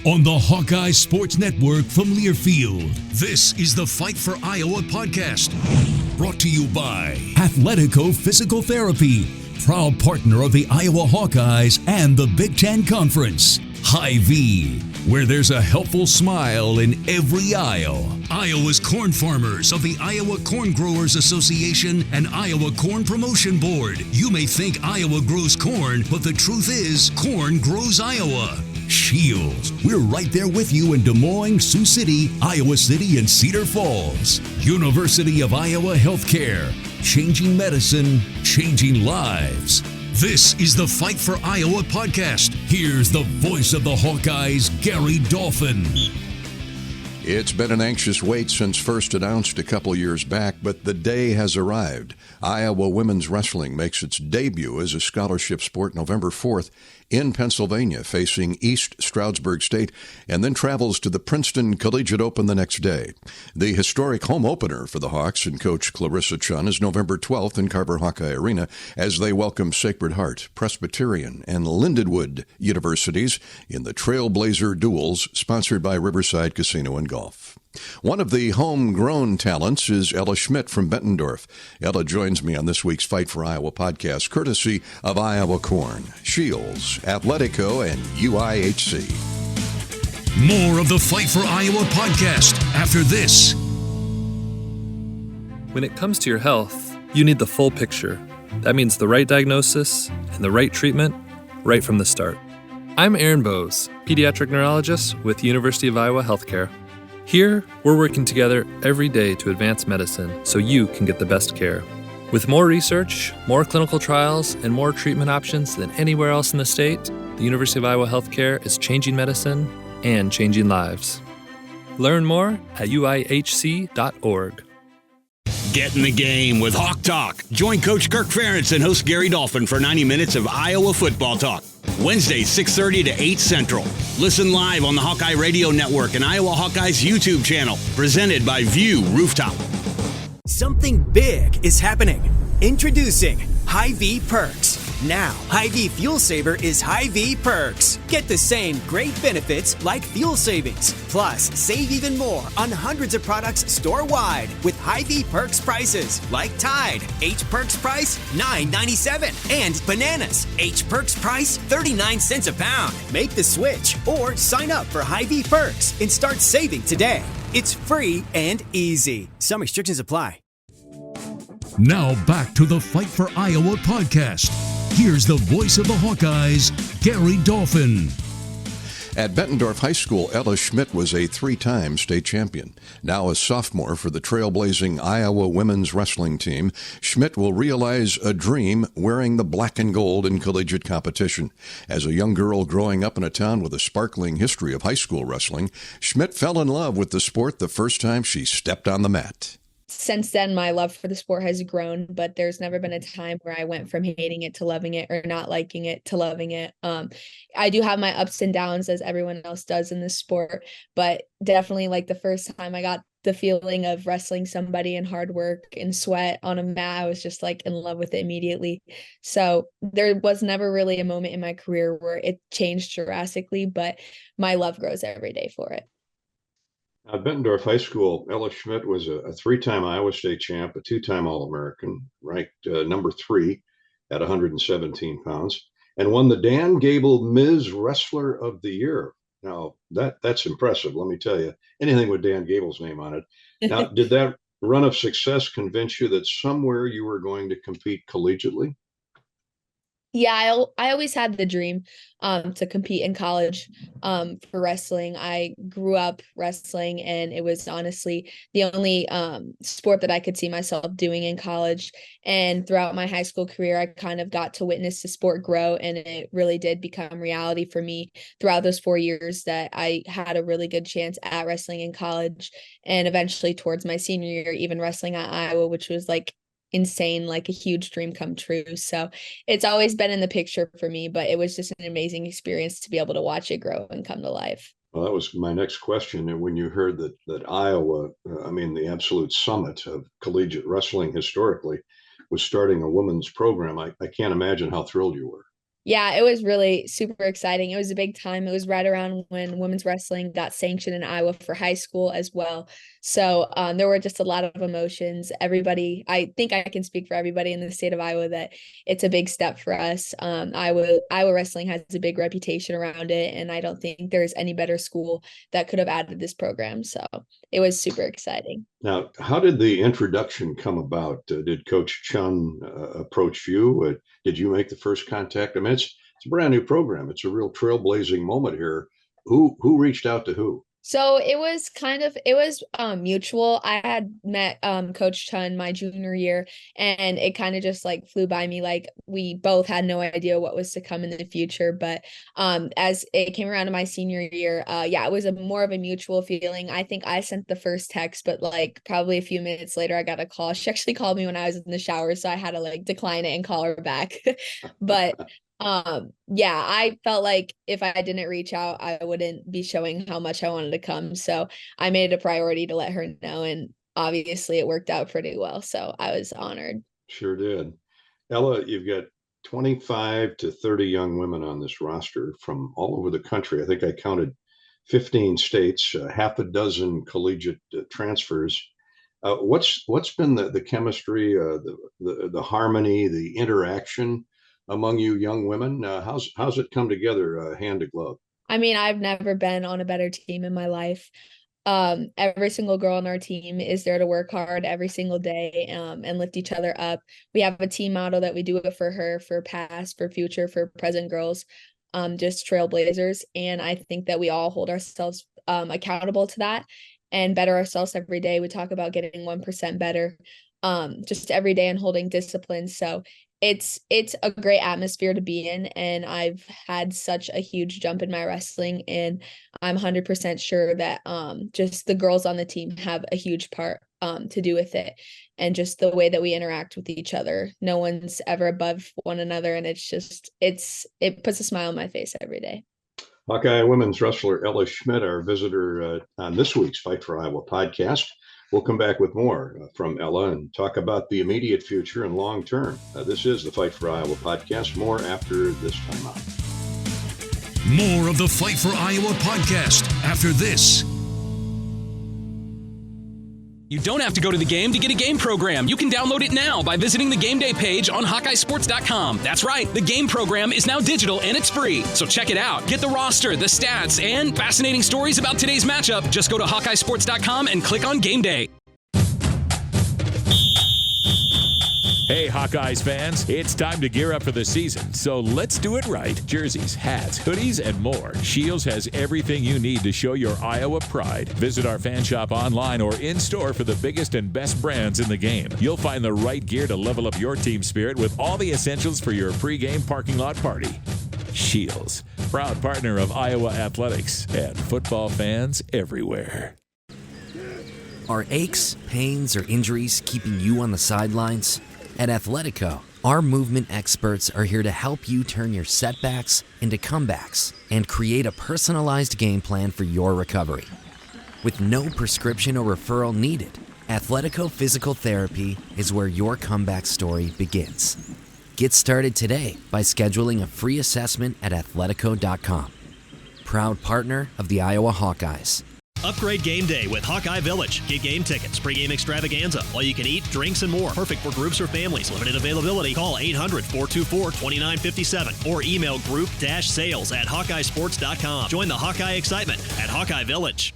on the Hawkeyes Sports Network from Learfield. This is the Fight for Iowa podcast, brought to you by Athletico Physical Therapy, proud partner of the Iowa Hawkeyes and the Big Ten Conference. Hy-Vee, where there's a helpful smile in every aisle. Iowa's corn farmers of the Iowa Corn Growers Association and Iowa Corn Promotion Board. You may think Iowa grows corn, but the truth is, corn grows Iowa. Shields, we're right there with you in Des Moines, Sioux City, Iowa City, and Cedar Falls. University of Iowa Healthcare, changing medicine, changing lives. This is the Fight for Iowa podcast. Here's the voice of the Hawkeyes, Gary Dolphin. It's been an anxious wait since first announced a couple years back, but the day has arrived. Iowa women's wrestling makes its debut as a scholarship sport November 4th in Pennsylvania, facing East Stroudsburg State, and then travels to the Princeton Collegiate Open the next day. The historic home opener for the Hawks and Coach Clarissa Chun is November 12th in Carver Hawkeye Arena as they welcome Sacred Heart, Presbyterian, and Lindenwood Universities in the Trailblazer Duels, sponsored by Riverside Casino and Golf. One of the homegrown talents is Ella Schmit from Bettendorf. Ella joins me on this week's Fight for Iowa podcast, courtesy of Iowa Corn, Shields, Athletico, and UIHC. More of the Fight for Iowa podcast after this. When it comes to your health, you need the full picture. That means the right diagnosis and the right treatment right from the start. I'm Aaron Bowes, pediatric neurologist with University of Iowa Healthcare. Here, we're working together every day to advance medicine so you can get the best care. With more research, more clinical trials, and more treatment options than anywhere else in the state, the University of Iowa Healthcare is changing medicine and changing lives. Learn more at uihc.org. Get in the game with Hawk Talk. Join Coach Kirk Ferentz and host Gary Dolphin for 90 minutes of Iowa football talk. Wednesdays, 6:30 to 8 Central. Listen live on the Hawkeye Radio Network and Iowa Hawkeyes YouTube channel. Presented by View Rooftop. Something big is happening. Introducing Hy-Vee Perks. Now, Hy-Vee Fuel Saver is Hy-Vee Perks. Get the same great benefits like fuel savings. Plus, save even more on hundreds of products store-wide with Hy-Vee Perks prices like Tide. H Perks price $9.97. And bananas. H Perks price 39 cents a pound. Make the switch or sign up for Hy-Vee Perks and start saving today. It's free and easy. Some restrictions apply. Now back to the Fight for Iowa podcast. Here's the voice of the Hawkeyes, Gary Dolphin. At Bettendorf High School, Ella Schmit was a three-time state champion. Now a sophomore for the trailblazing Iowa women's wrestling team, Schmit will realize a dream wearing the black and gold in collegiate competition. As a young girl growing up in a town with a sparkling history of high school wrestling, Schmit fell in love with the sport the first time she stepped on the mat. Since then, my love for the sport has grown, but there's never been a time where I went from hating it to loving it or not liking it to loving it. I do have my ups and downs as everyone else does in this sport, but definitely like the first time I got the feeling of wrestling somebody in hard work and sweat on a mat, I was just like in love with it immediately. So there was never really a moment in my career where it changed drastically, but my love grows every day for it. At Bettendorf High School, Ella Schmit was a three-time Iowa State champ, a two-time All-American, ranked number 3 at 117 pounds, and won the Dan Gable Ms. Wrestler of the Year. Now, that's impressive, let me tell you. Anything with Dan Gable's name on it. Now, did that run of success convince you that somewhere you were going to compete collegiately? Yeah, I always had the dream to compete in college for wrestling. I grew up wrestling, and it was honestly the only sport that I could see myself doing in college. And throughout my high school career, I kind of got to witness the sport grow, and it really did become reality for me throughout those 4 years that I had a really good chance at wrestling in college, and eventually towards my senior year, even wrestling at Iowa, which was like insane, like a huge dream come true. So it's always been in the picture for me, but it was just an amazing experience to be able to watch it grow and come to life. Well, that was my next question. And when you heard that Iowa, the absolute summit of collegiate wrestling historically, was starting a women's program, I can't imagine how thrilled you were. Yeah, it was really super exciting. It was a big time. It was right around when women's wrestling got sanctioned in Iowa for high school as well. So there were just a lot of emotions. Everybody, I think I can speak for everybody in the state of Iowa that it's a big step for us. Iowa wrestling has a big reputation around it, and I don't think there's any better school that could have added this program. So it was super exciting. Now, how did the introduction come about? Did Coach Chun approach you? Did you make the first contact? I mean, it's a brand new program. It's a real trailblazing moment here. Who reached out to who? So it was mutual. I had met Coach Chun my junior year, and it kind of just like flew by me. Like we both had no idea what was to come in the future. But as it came around to my senior year, yeah, it was more of a mutual feeling. I think I sent the first text, but like probably a few minutes later I got a call. She actually called me when I was in the shower, so I had to like decline it and call her back. But yeah, I felt like if I didn't reach out, I wouldn't be showing how much I wanted to come. So I made it a priority to let her know, and obviously it worked out pretty well. So I was honored. Sure did. Ella, you've got 25 to 30 young women on this roster from all over the country. I think I counted 15 states, half a dozen collegiate transfers. What's been the chemistry, the harmony, the interaction among you young women? How's it come together, hand to glove? I mean, I've never been on a better team in my life. Every single girl on our team is there to work hard every single day, and lift each other up. We have a team motto that we do it for her, for past, for future, for present girls, just trailblazers. And I think that we all hold ourselves accountable to that and better ourselves every day. We talk about getting 1% better just every day and holding discipline. So it's a great atmosphere to be in, and I've had such a huge jump in my wrestling, and I'm 100% sure that just the girls on the team have a huge part to do with it, and just the way that we interact with each other. No one's ever above one another, and it puts a smile on my face every day. Hawkeye women's wrestler Ella Schmit, our visitor on this week's Fight for Iowa podcast. We'll come back with more from Ella and talk about the immediate future and long term. This is the Fight for Iowa podcast. More after this time out. More of the Fight for Iowa podcast after this. You don't have to go to the game to get a game program. You can download it now by visiting the game day page on HawkeyeSports.com. That's right, the game program is now digital and it's free. So check it out. Get the roster, the stats, and fascinating stories about today's matchup. Just go to HawkeyeSports.com and click on Game Day. Hey, Hawkeyes fans, it's time to gear up for the season, so let's do it right. Jerseys, hats, hoodies, and more. Shields has everything you need to show your Iowa pride. Visit our fan shop online or in-store for the biggest and best brands in the game. You'll find the right gear to level up your team spirit with all the essentials for your pregame parking lot party. Shields, proud partner of Iowa athletics and football fans everywhere. Are aches, pains, or injuries keeping you on the sidelines? At Athletico, our movement experts are here to help you turn your setbacks into comebacks and create a personalized game plan for your recovery. With no prescription or referral needed, Athletico Physical Therapy is where your comeback story begins. Get started today by scheduling a free assessment at athletico.com. Proud partner of the Iowa Hawkeyes. Upgrade game day with Hawkeye Village. Get game tickets, pregame extravaganza, all you can eat, drinks, and more. Perfect for groups or families. Limited availability. Call 800-424-2957 or email group-sales@hawkeyesports.com. Join the Hawkeye excitement at Hawkeye Village.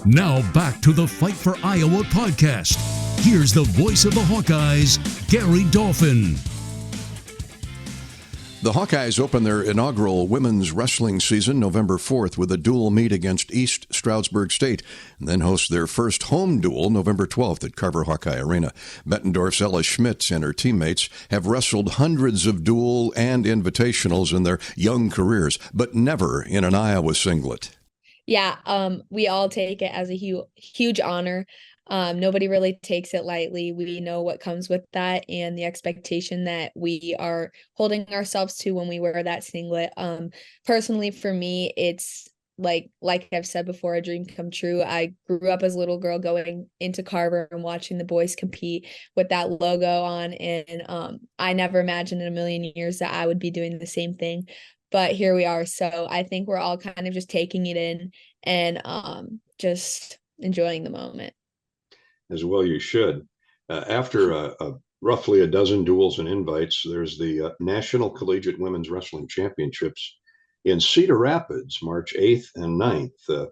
Now back to the Fight for Iowa podcast. Here's the voice of the Hawkeyes, Gary Dolphin. The Hawkeyes open their inaugural women's wrestling season November 4th with a dual meet against East Stroudsburg State, and then host their first home duel November 12th at Carver Hawkeye Arena. Bettendorf's Ella Schmit and her teammates have wrestled hundreds of dual and invitationals in their young careers, but never in an Iowa singlet. Yeah, we all take it as a huge honor. Nobody really takes it lightly. We know what comes with that and the expectation that we are holding ourselves to when we wear that singlet. Personally, for me, it's like I've said before, a dream come true. I grew up as a little girl going into Carver and watching the boys compete with that logo on, and I never imagined in a million years that I would be doing the same thing. But here we are. So I think we're all kind of just taking it in and just enjoying the moment. As well, you should. After roughly a dozen duels and invites, there's the National Collegiate Women's Wrestling Championships in Cedar Rapids, March 8th and 9th.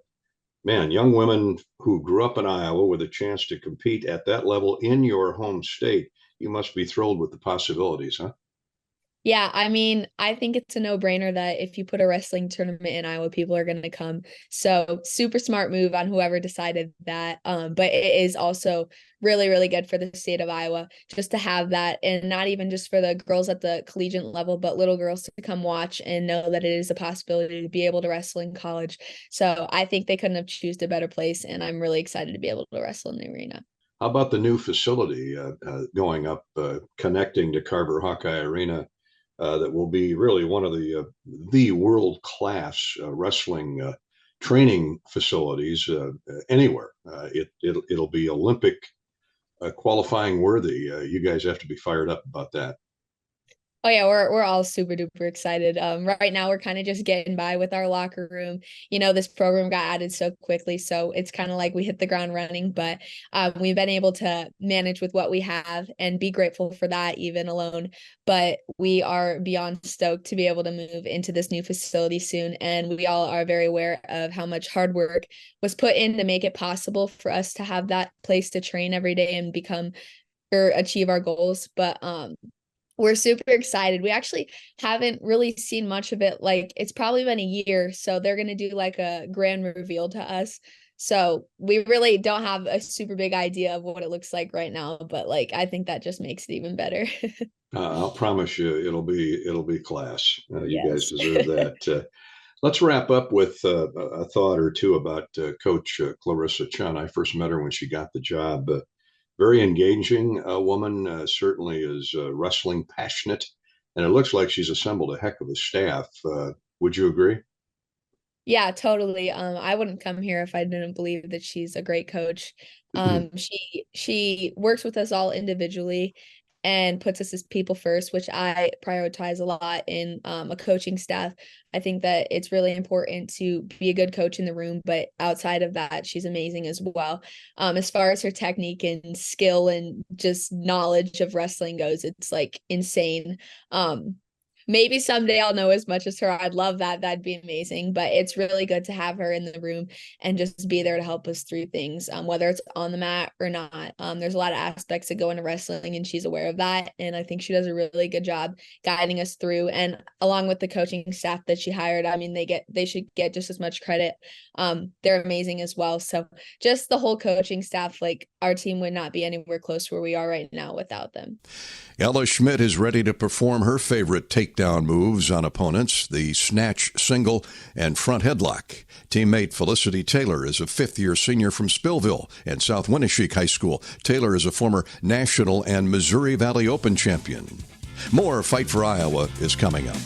Man, young women who grew up in Iowa with a chance to compete at that level in your home state, you must be thrilled with the possibilities, huh? Yeah, I mean, I think it's a no-brainer that if you put a wrestling tournament in Iowa, people are going to come. So super smart move on whoever decided that. But it is also really, really good for the state of Iowa just to have that, and not even just for the girls at the collegiate level, but little girls to come watch and know that it is a possibility to be able to wrestle in college. So I think they couldn't have chosen a better place, and I'm really excited to be able to wrestle in the arena. How about the new facility going up, connecting to Carver Hawkeye Arena? That will be really one of the world-class wrestling training facilities anywhere. It'll be Olympic qualifying worthy. You guys have to be fired up about that. Oh yeah, we're all super duper excited. Right now we're kind of just getting by with our locker room. You know, this program got added so quickly, so it's kind of like we hit the ground running. But we've been able to manage with what we have and be grateful for that, even alone. But we are beyond stoked to be able to move into this new facility soon, and we all are very aware of how much hard work was put in to make it possible for us to have that place to train every day and become or achieve our goals. But we're super excited. We actually haven't really seen much of it. Like, it's probably been a year, so they're going to do like a grand reveal to us. So we really don't have a super big idea of what it looks like right now, but like, I think that just makes it even better. I'll promise you it'll be class. You Yes. guys deserve that. Let's wrap up with a thought or two about Coach Clarissa Chun. I first met her when she got the job. Very engaging woman, certainly is wrestling passionate, and it looks like she's assembled a heck of a staff. Would you agree? Yeah, totally. I wouldn't come here if I didn't believe that she's a great coach. She works with us all individually and puts us as people first, which I prioritize a lot in a coaching staff. I think that it's really important to be a good coach in the room, but outside of that, she's amazing as well. As far as her technique and skill and just knowledge of wrestling goes, it's like insane. Maybe someday I'll know as much as her. I'd love that. That'd be amazing. But it's really good to have her in the room and just be there to help us through things, whether it's on the mat or not. There's a lot of aspects that go into wrestling, and she's aware of that. And I think she does a really good job guiding us through. And along with the coaching staff that she hired, I mean, they should get just as much credit. They're amazing as well. So just the whole coaching staff, like, our team would not be anywhere close to where we are right now without them. Ella Schmit is ready to perform her favorite takedown moves on opponents, the snatch single and front headlock. Teammate Felicity Taylor is a fifth-year senior from Spillville and South Winneshiek High School. Taylor is a former national and Missouri Valley Open champion. More Fight for Iowa is coming up.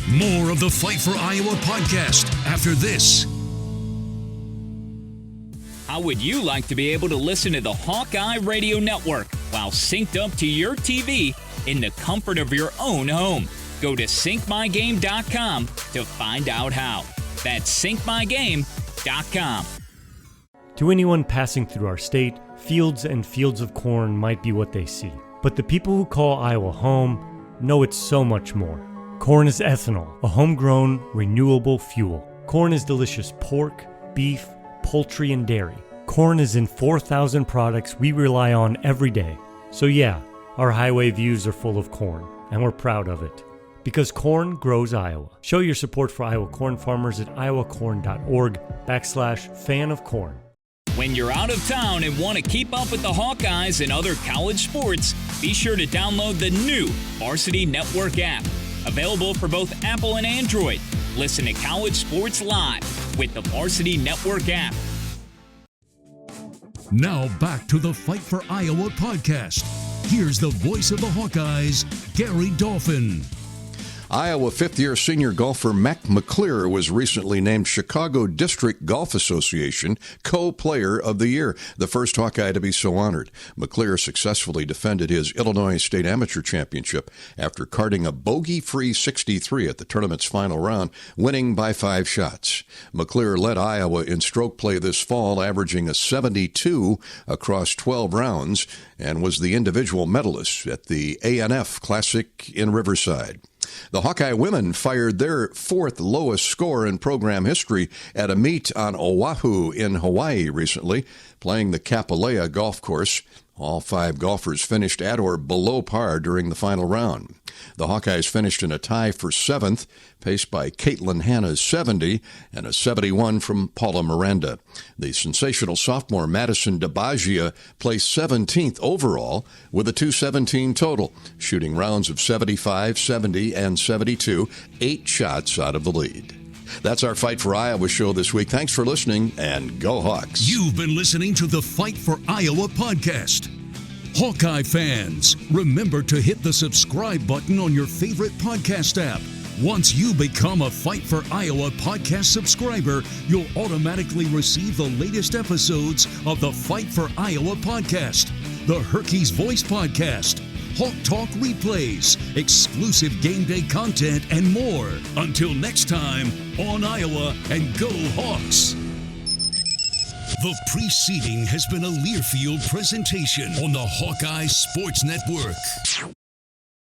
More of the Fight for Iowa podcast after this. How would you like to be able to listen to the Hawkeye Radio Network while synced up to your TV in the comfort of your own home? Go to syncmygame.com to find out how. That's syncmygame.com. To anyone passing through our state, fields and fields of corn might be what they see. But the people who call Iowa home know it's so much more. Corn is ethanol, a homegrown, renewable fuel. Corn is delicious pork, beef, poultry, and dairy. Corn is in 4,000 products we rely on every day. So yeah, our highway views are full of corn, and we're proud of it. Because corn grows Iowa. Show your support for Iowa corn farmers at iowacorn.org/fan of corn. When you're out of town and want to keep up with the Hawkeyes and other college sports, be sure to download the new Varsity Network app. Available for both Apple and Android. Listen to college sports live with the Varsity Network app. Now back to the Fight for Iowa podcast. Here's the voice of the Hawkeyes, Gary Dolphin. Iowa fifth-year senior golfer Mac McClure was recently named Chicago District Golf Association Co-Player of the Year, the first Hawkeye to be so honored. McClure successfully defended his Illinois State Amateur Championship after carding a bogey-free 63 at the tournament's final round, winning by 5 shots. McClure led Iowa in stroke play this fall, averaging a 72 across 12 rounds, and was the individual medalist at the A&F Classic in Riverside. The Hawkeye women fired their 4th lowest score in program history at a meet on Oahu in Hawaii recently, playing the Kapolea golf course. All 5 golfers finished at or below par during the final round. The Hawkeyes finished in a tie for 7th, paced by Caitlin Hanna's 70 and a 71 from Paula Miranda. The sensational sophomore Madison DeBaggia placed 17th overall with a 217 total, shooting rounds of 75, 70, and 72, 8 shots out of the lead. That's our Fight for Iowa show this week. Thanks for listening, and go Hawks. You've been listening to the Fight for Iowa podcast. Hawkeye fans, remember to hit the subscribe button on your favorite podcast app. Once you become a Fight for Iowa podcast subscriber, you'll automatically receive the latest episodes of the Fight for Iowa podcast, the Hawkeyes Voice podcast, Hawk Talk replays, exclusive game day content, and more. Until next time, on Iowa, and go Hawks! The preceding has been a Learfield presentation on the Hawkeye Sports Network.